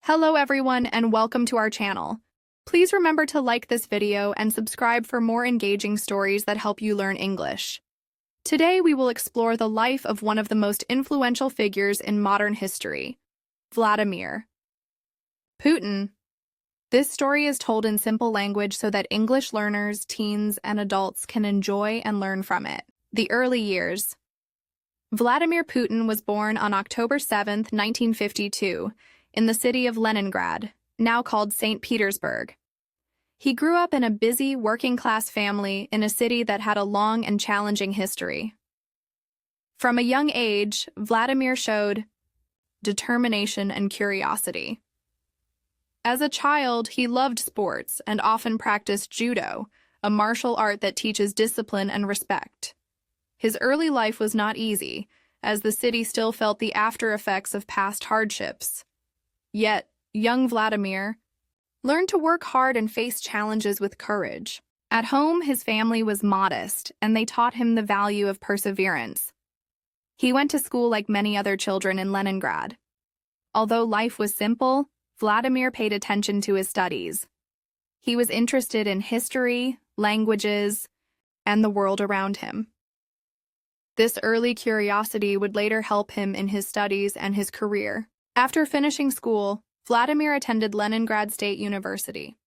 Hello everyone and welcome to our channel. Please remember to like this video and subscribe for more engaging stories that help you learn English. Today we will explore the life of one of the most influential figures in modern history, Vladimir Putin. This story is told in simple language so that English learners, teens, and adults can enjoy and learn from it. The early years. Vladimir Putin was born on October 7, 1952, in the city of Leningrad, now called St. Petersburg. He grew up in a busy, working-class family in a city that had a long and challenging history. From a young age, Vladimir showed determination and curiosity. As a child, he loved sports and often practiced judo, a martial art that teaches discipline and respect. His early life was not easy, as the city still felt the after-effects of past hardships. Yet, young Vladimir learned to work hard and face challenges with courage. At home, his family was modest, and they taught him the value of perseverance. He went to school like many other children in Leningrad. Although life was simple, Vladimir paid attention to his studies. He was interested in history, languages, and the world around him. This early curiosity would later help him in his studies and his career. After finishing school, Vladimir attended Leningrad State University.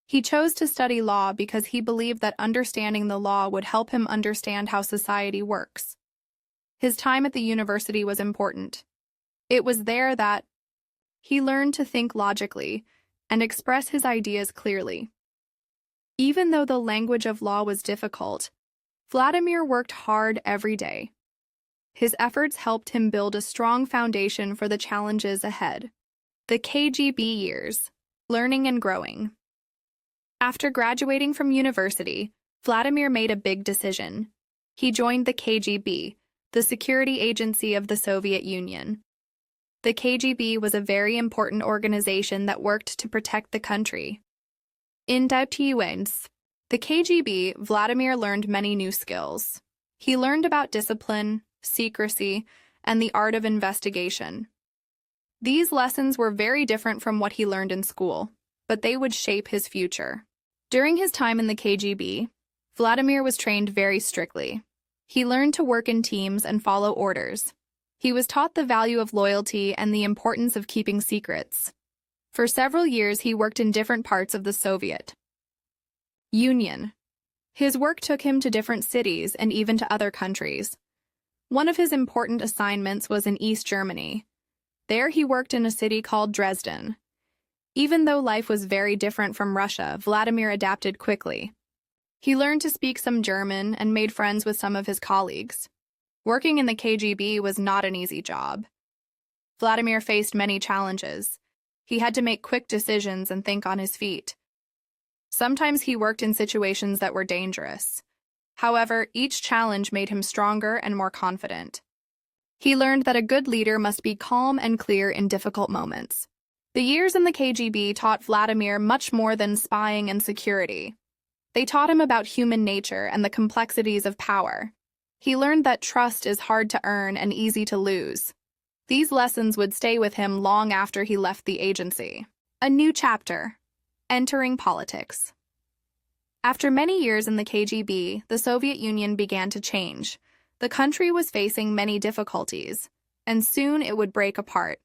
He chose to study law because he believed that understanding the law would help him understand how society works. His time at the university was important. It was there that he learned to think logically and express his ideas clearly. Even though the language of law was difficult, Vladimir worked hard every day. His efforts helped him build a strong foundation for the challenges ahead. The KGB years, learning and growing. After graduating from university, Vladimir made a big decision. He joined the KGB, the security agency of the Soviet Union. The KGB was a very important organization that worked to protect the country. In the KGB, Vladimir learned many new skills. He learned about discipline, secrecy, and the art of investigation. These lessons were very different from what he learned in school, but they would shape his future. During his time in the KGB, Vladimir was trained very strictly. He learned to work in teams and follow orders. He was taught the value of loyalty and the importance of keeping secrets. For several years, he worked in different parts of the Soviet Union. His work took him to different cities and even to other countries. One of his important assignments was in East Germany. There he worked in a city called Dresden. Even though life was very different from Russia, Vladimir adapted quickly. He learned to speak some German and made friends with some of his colleagues. Working in the KGB was not an easy job. Vladimir faced many challenges. He had to make quick decisions and think on his feet. Sometimes he worked in situations that were dangerous. However, each challenge made him stronger and more confident. He learned that a good leader must be calm and clear in difficult moments. The years in the KGB taught Vladimir much more than spying and security. They taught him about human nature and the complexities of power. He learned that trust is hard to earn and easy to lose. These lessons would stay with him long after he left the agency. A new chapter. Entering politics. After many years in the KGB, the Soviet Union began to change. The country was facing many difficulties, and soon it would break apart.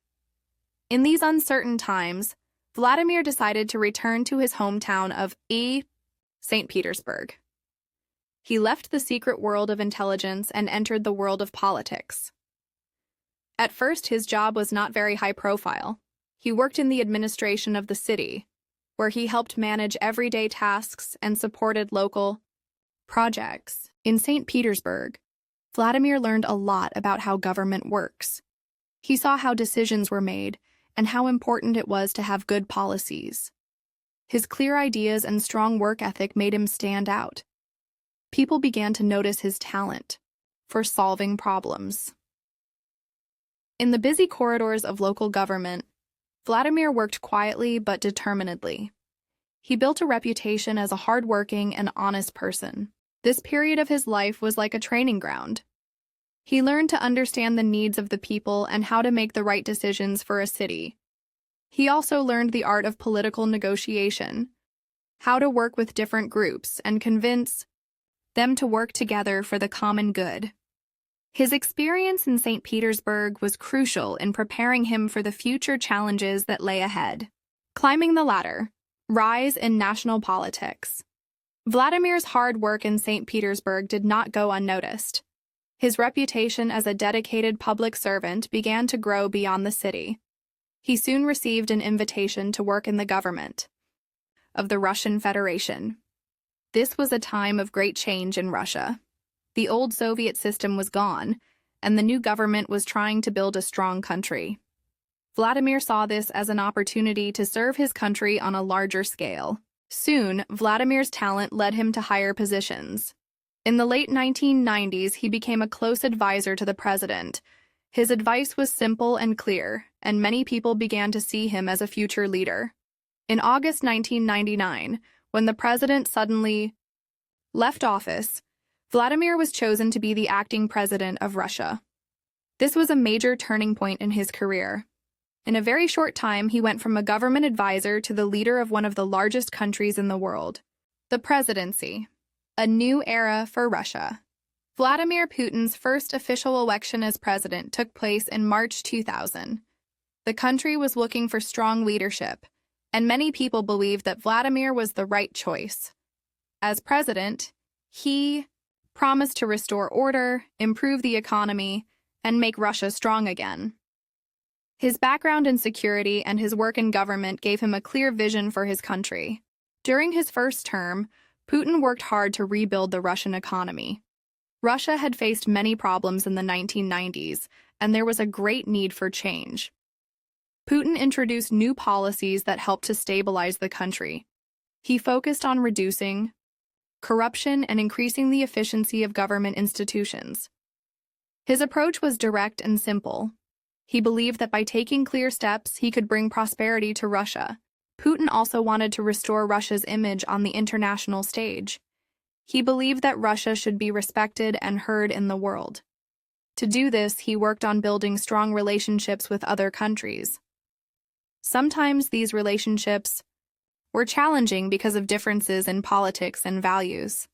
In these uncertain times, Vladimir decided to return to his hometown of St. Petersburg. He left the secret world of intelligence and entered the world of politics. At first, his job was not very high profile. He worked in the administration of the city, where he helped manage everyday tasks and supported local projects. In St. Petersburg, Vladimir learned a lot about how government works. He saw how decisions were made and how important it was to have good policies. His clear ideas and strong work ethic made him stand out. People began to notice his talent for solving problems. In the busy corridors of local government, Vladimir worked quietly but determinedly. He built a reputation as a hardworking and honest person. This period of his life was like a training ground. He learned to understand the needs of the people and how to make the right decisions for a city. He also learned the art of political negotiation, how to work with different groups and convince them to work together for the common good. His experience in St. Petersburg was crucial in preparing him for the future challenges that lay ahead. Climbing the ladder. Rise in national politics. Vladimir's hard work in St. Petersburg did not go unnoticed. His reputation as a dedicated public servant began to grow beyond the city. He soon received an invitation to work in the government of the Russian Federation. This was a time of great change in Russia. The old Soviet system was gone, and the new government was trying to build a strong country. Vladimir saw this as an opportunity to serve his country on a larger scale. Soon, Vladimir's talent led him to higher positions. In the late 1990s, he became a close advisor to the president. His advice was simple and clear, and many people began to see him as a future leader. In August 1999, when the president suddenly left office, Vladimir was chosen to be the acting president of Russia. This was a major turning point in his career. In a very short time, he went from a government advisor to the leader of one of the largest countries in the world. The presidency. A new era for Russia. Vladimir Putin's first official election as president took place in March 2000. The country was looking for strong leadership, and many people believed that Vladimir was the right choice. As president, he promised to restore order, improve the economy, and make Russia strong again. His background in security and his work in government gave him a clear vision for his country. During his first term, Putin worked hard to rebuild the Russian economy. Russia had faced many problems in the 1990s, and there was a great need for change. Putin introduced new policies that helped to stabilize the country. He focused on reducing corruption and increasing the efficiency of government institutions. His approach was direct and simple. He believed that by taking clear steps, he could bring prosperity to Russia. Putin also wanted to restore Russia's image on the international stage. He believed that Russia should be respected and heard in the world. To do this, he worked on building strong relationships with other countries. Sometimes these relationships were challenging because of differences in politics and values.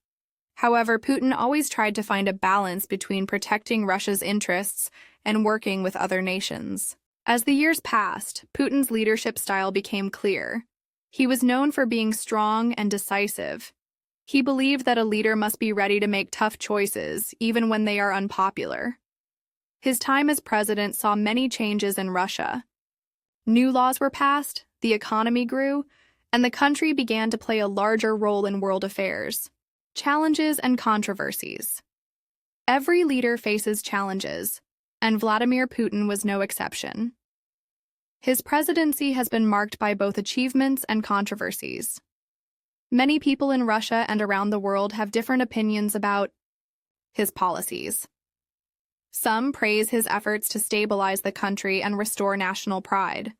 However, Putin always tried to find a balance between protecting Russia's interests and working with other nations. As the years passed, Putin's leadership style became clear. He was known for being strong and decisive. He believed that a leader must be ready to make tough choices, even when they are unpopular. His time as president saw many changes in Russia. New laws were passed, the economy grew, and the country began to play a larger role in world affairs. Challenges and controversies. Every leader faces challenges, and Vladimir Putin was no exception. His presidency has been marked by both achievements and controversies. Many people in Russia and around the world have different opinions about his policies. Some praise his efforts to stabilize the country and restore national pride.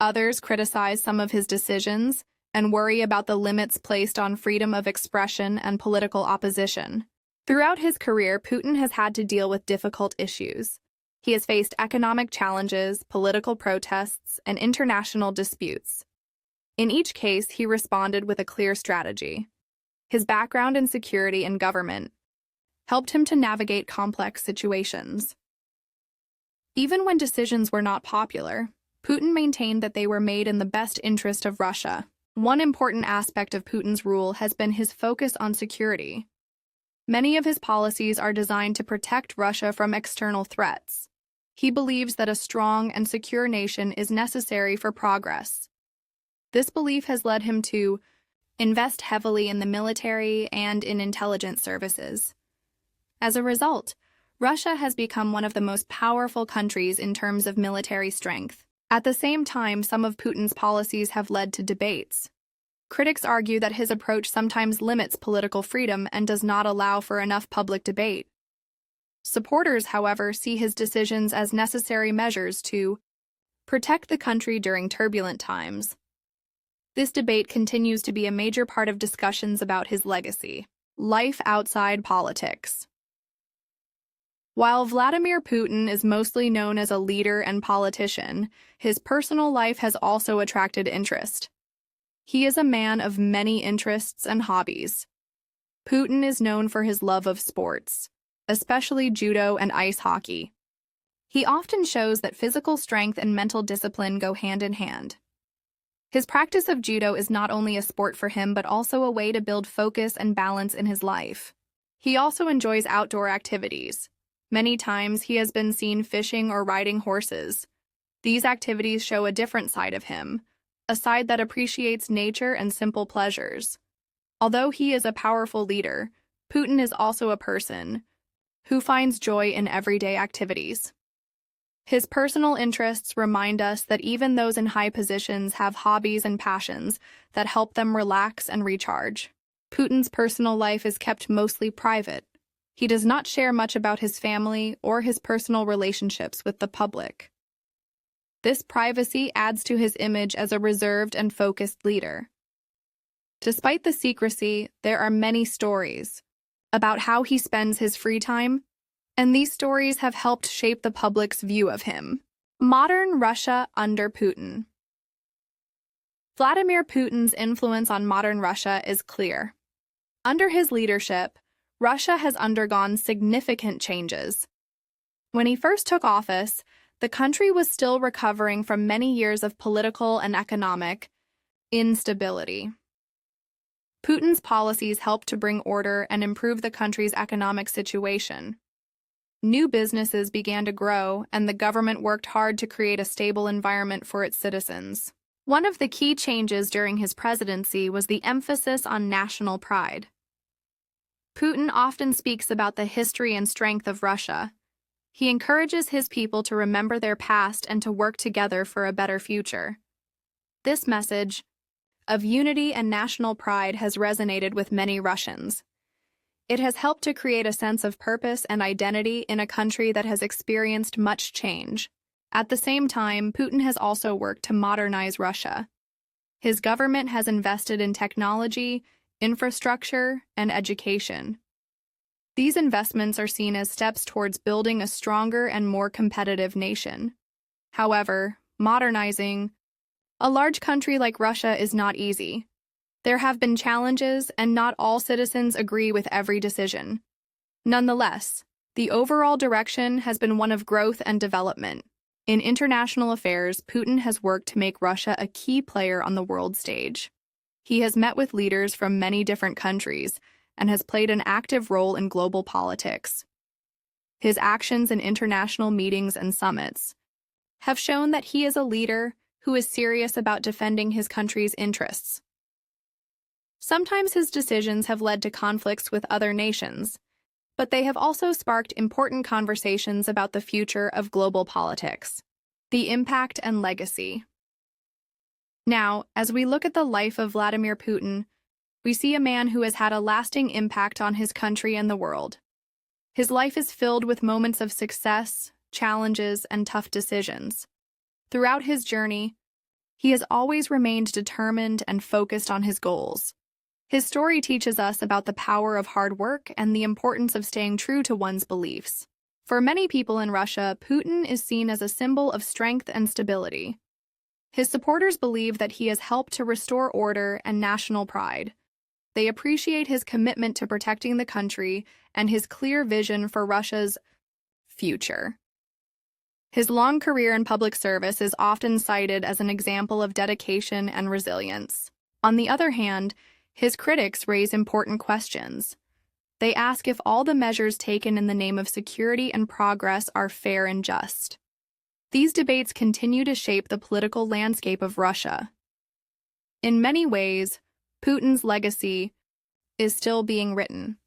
Others criticize some of his decisions and worry about the limits placed on freedom of expression and political opposition. Throughout his career, Putin has had to deal with difficult issues. He has faced economic challenges, political protests, and international disputes. In each case, he responded with a clear strategy. His background in security and government helped him to navigate complex situations. Even when decisions were not popular, Putin maintained that they were made in the best interest of Russia. One important aspect of Putin's rule has been his focus on security. Many of his policies are designed to protect Russia from external threats. He believes that a strong and secure nation is necessary for progress. This belief has led him to invest heavily in the military and in intelligence services. As a result, Russia has become one of the most powerful countries in terms of military strength. At the same time, some of Putin's policies have led to debates. Critics argue that his approach sometimes limits political freedom and does not allow for enough public debate. Supporters, however, see his decisions as necessary measures to protect the country during turbulent times. This debate continues to be a major part of discussions about his legacy. Life outside politics. While Vladimir Putin is mostly known as a leader and politician, his personal life has also attracted interest. He is a man of many interests and hobbies. Putin is known for his love of sports, especially judo and ice hockey. He often shows that physical strength and mental discipline go hand in hand. His practice of judo is not only a sport for him but also a way to build focus and balance in his life. He also enjoys outdoor activities. Many times he has been seen fishing or riding horses. These activities show a different side of him, a side that appreciates nature and simple pleasures. Although he is a powerful leader, Putin is also a person who finds joy in everyday activities. His personal interests remind us that even those in high positions have hobbies and passions that help them relax and recharge. Putin's personal life is kept mostly private. He does not share much about his family or his personal relationships with the public. This privacy adds to his image as a reserved and focused leader. Despite the secrecy, there are many stories about how he spends his free time, and these stories have helped shape the public's view of him. Modern Russia under Putin. Vladimir Putin's influence on modern Russia is clear. Under his leadership, Russia has undergone significant changes. When he first took office, the country was still recovering from many years of political and economic instability. Putin's policies helped to bring order and improve the country's economic situation. New businesses began to grow, and the government worked hard to create a stable environment for its citizens. One of the key changes during his presidency was the emphasis on national pride. Putin often speaks about the history and strength of Russia. He encourages his people to remember their past and to work together for a better future. This message of unity and national pride has resonated with many Russians. It has helped to create a sense of purpose and identity in a country that has experienced much change. At the same time, Putin has also worked to modernize Russia. His government has invested in technology, infrastructure, and education. These investments are seen as steps towards building a stronger and more competitive nation. However, modernizing a large country like Russia is not easy. There have been challenges, and not all citizens agree with every decision. Nonetheless, the overall direction has been one of growth and development. In international affairs, Putin has worked to make Russia a key player on the world stage. He has met with leaders from many different countries and has played an active role in global politics. His actions in international meetings and summits have shown that he is a leader who is serious about defending his country's interests. Sometimes his decisions have led to conflicts with other nations, but they have also sparked important conversations about the future of global politics, the impact and legacy. Now, as we look at the life of Vladimir Putin, we see a man who has had a lasting impact on his country and the world. His life is filled with moments of success, challenges, and tough decisions. Throughout his journey, he has always remained determined and focused on his goals. His story teaches us about the power of hard work and the importance of staying true to one's beliefs. For many people in Russia, Putin is seen as a symbol of strength and stability. His supporters believe that he has helped to restore order and national pride. They appreciate his commitment to protecting the country and his clear vision for Russia's future. His long career in public service is often cited as an example of dedication and resilience. On the other hand, his critics raise important questions. They ask if all the measures taken in the name of security and progress are fair and just. These debates continue to shape the political landscape of Russia. In many ways, Putin's legacy is still being written.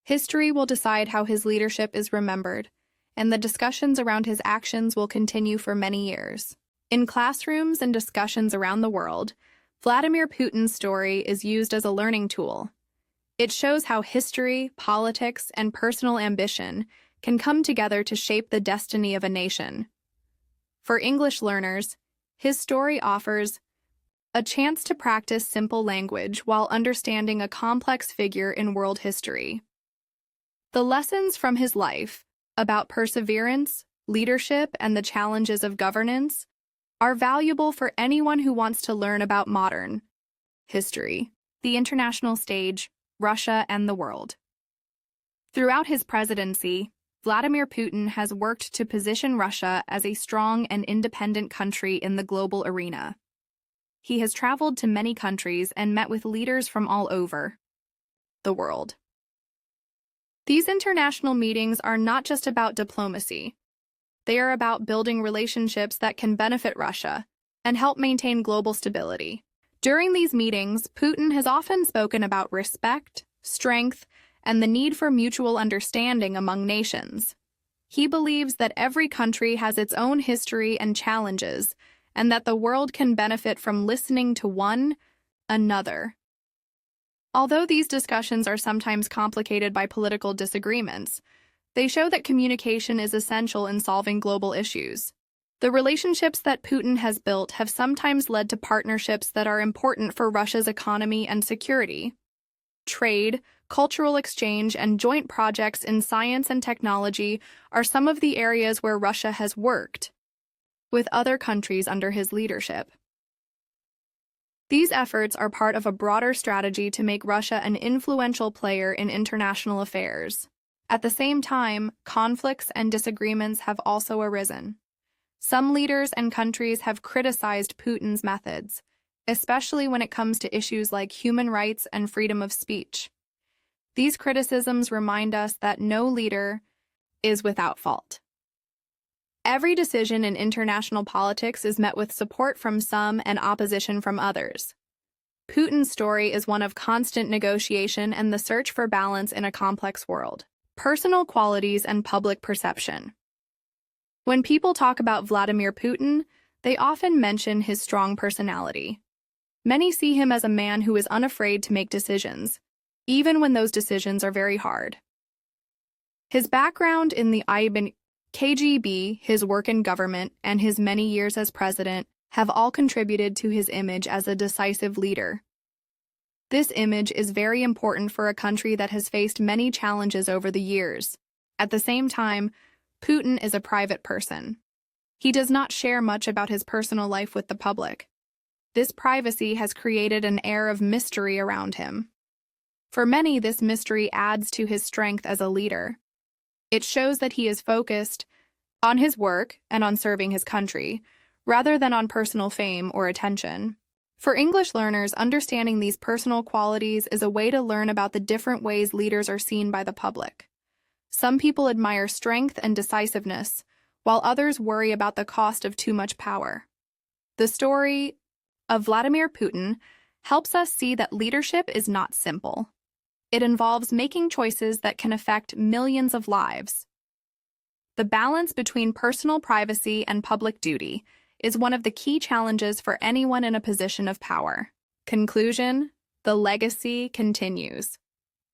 History will decide how his leadership is remembered, and the discussions around his actions will continue for many years. In classrooms and discussions around the world, Vladimir Putin's story is used as a learning tool. It shows how history, politics, and personal ambition can come together to shape the destiny of a nation. For English learners, his story offers a chance to practice simple language while understanding a complex figure in world history. The lessons from his life about perseverance, leadership, and the challenges of governance are valuable for anyone who wants to learn about modern history, the international stage, Russia, and the world. Throughout his presidency, Vladimir Putin has worked to position Russia as a strong and independent country in the global arena. He has traveled to many countries and met with leaders from all over the world. These international meetings are not just about diplomacy. They are about building relationships that can benefit Russia and help maintain global stability. During these meetings, Putin has often spoken about respect, strength, and the need for mutual understanding among nations. He believes that every country has its own history and challenges, and that the world can benefit from listening to one another. Although these discussions are sometimes complicated by political disagreements, they show that communication is essential in solving global issues. The relationships that Putin has built have sometimes led to partnerships that are important for Russia's economy and security. Trade, cultural exchange, and joint projects in science and technology are some of the areas where Russia has worked with other countries under his leadership. These efforts are part of a broader strategy to make Russia an influential player in international affairs. At the same time, conflicts and disagreements have also arisen. Some leaders and countries have criticized Putin's methods, especially when it comes to issues like human rights and freedom of speech. These criticisms remind us that no leader is without fault. Every decision in international politics is met with support from some and opposition from others. Putin's story is one of constant negotiation and the search for balance in a complex world. Personal qualities and public perception. When people talk about Vladimir Putin, they often mention his strong personality. Many see him as a man who is unafraid to make decisions, even when those decisions are very hard. His background in the KGB, his work in government, and his many years as president have all contributed to his image as a decisive leader. This image is very important for a country that has faced many challenges over the years. At the same time, Putin is a private person. He does not share much about his personal life with the public. This privacy has created an air of mystery around him. For many, this mystery adds to his strength as a leader. It shows that he is focused on his work and on serving his country, rather than on personal fame or attention. For English learners, understanding these personal qualities is a way to learn about the different ways leaders are seen by the public. Some people admire strength and decisiveness, while others worry about the cost of too much power. The story of Vladimir Putin helps us see that leadership is not simple. It involves making choices that can affect millions of lives. The balance between personal privacy and public duty is one of the key challenges for anyone in a position of power. Conclusion: the legacy continues.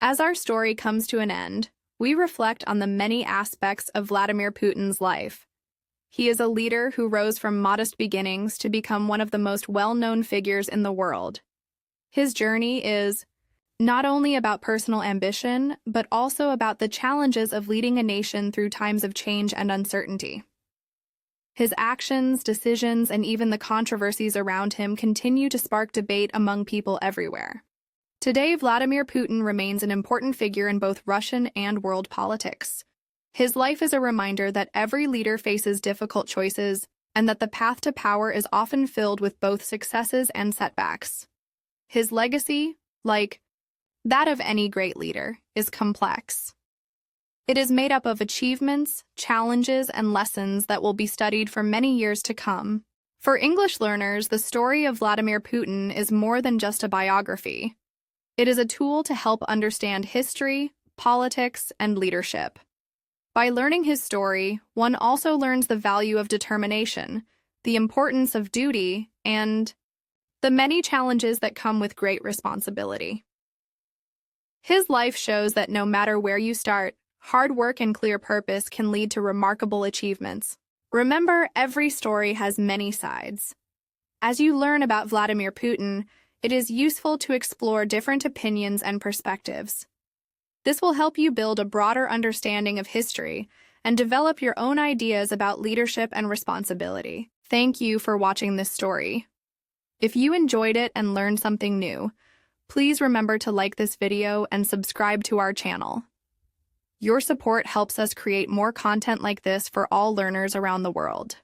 As our story comes to an end, we reflect on the many aspects of Vladimir Putin's life. He is a leader who rose from modest beginnings to become one of the most well-known figures in the world. His journey is not only about personal ambition, but also about the challenges of leading a nation through times of change and uncertainty. His actions, decisions, and even the controversies around him continue to spark debate among people everywhere. Today, Vladimir Putin remains an important figure in both Russian and world politics. His life is a reminder that every leader faces difficult choices and that the path to power is often filled with both successes and setbacks. His legacy, like that of any great leader, is complex. It is made up of achievements, challenges, and lessons that will be studied for many years to come. For English learners, the story of Vladimir Putin is more than just a biography. It is a tool to help understand history, politics, and leadership. By learning his story, one also learns the value of determination, the importance of duty, and the many challenges that come with great responsibility. His life shows that no matter where you start, hard work and clear purpose can lead to remarkable achievements. Remember, every story has many sides. As you learn about Vladimir Putin, it is useful to explore different opinions and perspectives. This will help you build a broader understanding of history and develop your own ideas about leadership and responsibility. Thank you for watching this story. If you enjoyed it and learned something new, please remember to like this video and subscribe to our channel. Your support helps us create more content like this for all learners around the world.